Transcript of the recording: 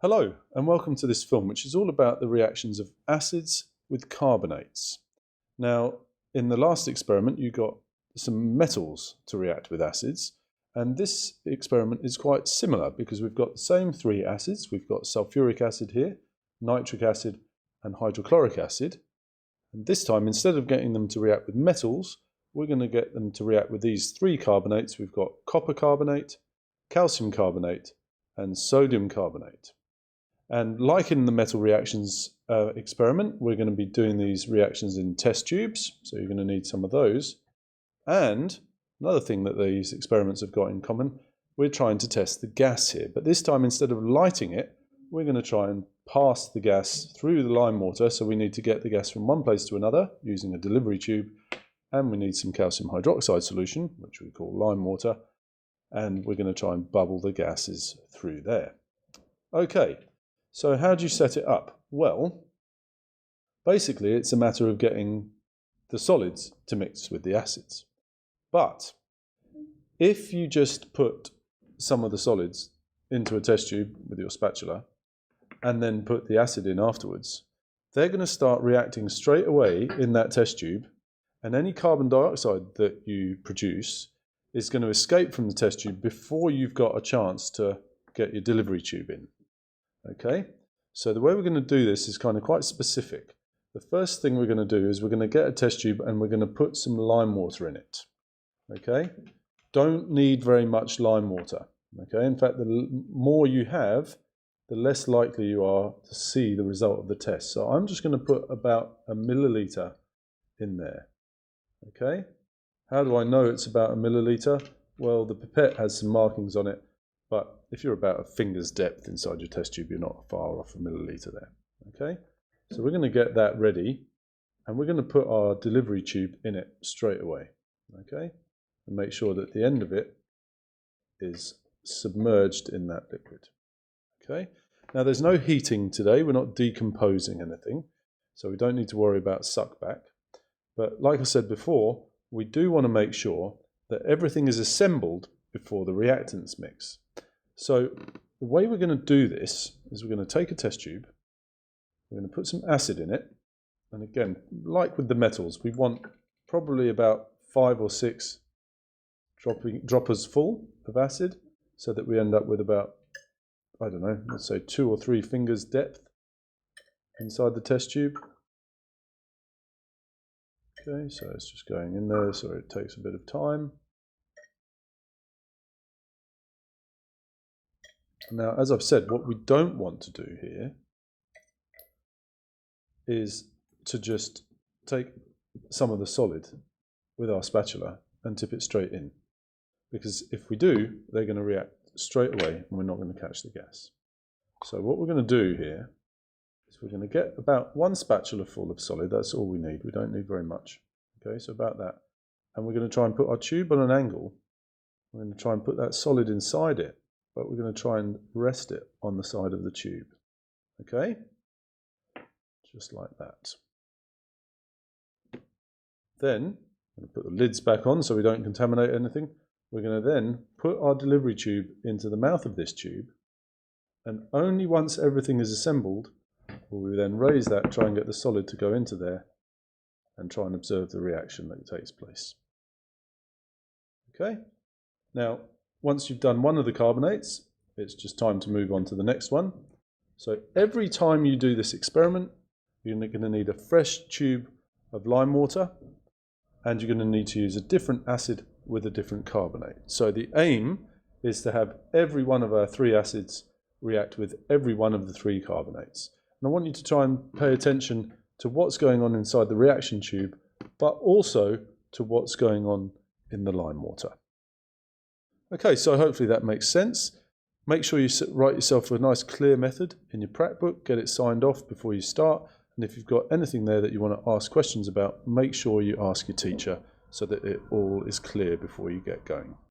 Hello and welcome to this film, which is all about the reactions of acids with carbonates. Now, in the last experiment you got some metals to react with acids, and this experiment is quite similar because we've got the same three acids. We've got sulfuric acid here, nitric acid and hydrochloric acid, and this time instead of getting them to react with metals, we're going to get them to react with these three carbonates. We've got copper carbonate, calcium carbonate and sodium carbonate. And like in the metal reactions experiment, we're going to be doing these reactions in test tubes, so you're going to need some of those. And another thing that these experiments have got in common, we're trying to test the gas here. But this time, instead of lighting it, we're going to try and pass the gas through the lime water. So we need to get the gas from one place to another using a delivery tube. And we need some calcium hydroxide solution, which we call lime water. And we're going to try and bubble the gases through there. Okay. So how do you set it up? Well, basically it's a matter of getting the solids to mix with the acids. But if you just put some of the solids into a test tube with your spatula and then put the acid in afterwards, they're going to start reacting straight away in that test tube, and any carbon dioxide that you produce is going to escape from the test tube before you've got a chance to get your delivery tube in. Okay, so the way we're going to do this is kind of quite specific. The first thing we're going to do is we're going to get a test tube and we're going to put some lime water in it. Okay, don't need very much lime water. Okay, in fact, the more you have, the less likely you are to see the result of the test. So I'm just going to put about a milliliter in there. Okay, how do I know it's about a milliliter? Well, the pipette has some markings on it. But if you're about a finger's depth inside your test tube, you're not far off a milliliter there. Okay, so we're going to get that ready, and we're going to put our delivery tube in it straight away. Okay, and make sure that the end of it is submerged in that liquid. Okay, now there's no heating today. We're not decomposing anything, so we don't need to worry about suckback. But like I said before, we do want to make sure that everything is assembled before the reactants mix. So the way we're going to do this is we're going to take a test tube, we're going to put some acid in it, and again, like with the metals, we want probably about 5 or 6 droppers full of acid, so that we end up with about, I don't know, let's say 2 or 3 fingers depth inside the test tube. Okay, so it's just going in there, so it takes a bit of time. Now, as I've said, what we don't want to do here is to just take some of the solid with our spatula and tip it straight in. Because if we do, they're going to react straight away and we're not going to catch the gas. So what we're going to do here is we're going to get about 1 spatula full of solid. That's all we need. We don't need very much. Okay, so about that. And we're going to try and put our tube on an angle. We're going to try and put that solid inside it, but we're going to try and rest it on the side of the tube. Okay? Just like that. Then, I'm going to put the lids back on so we don't contaminate anything. We're going to then put our delivery tube into the mouth of this tube, and only once everything is assembled will we then raise that, try and get the solid to go into there, and try and observe the reaction that takes place. Okay? Now, once you've done one of the carbonates, it's just time to move on to the next one. So every time you do this experiment, you're going to need a fresh tube of lime water, and you're going to need to use a different acid with a different carbonate. So the aim is to have every one of our 3 acids react with every one of the 3 carbonates. And I want you to try and pay attention to what's going on inside the reaction tube, but also to what's going on in the lime water. Okay, so hopefully that makes sense. Make sure you write yourself a nice clear method in your prac book, get it signed off before you start, and if you've got anything there that you want to ask questions about, make sure you ask your teacher so that it all is clear before you get going.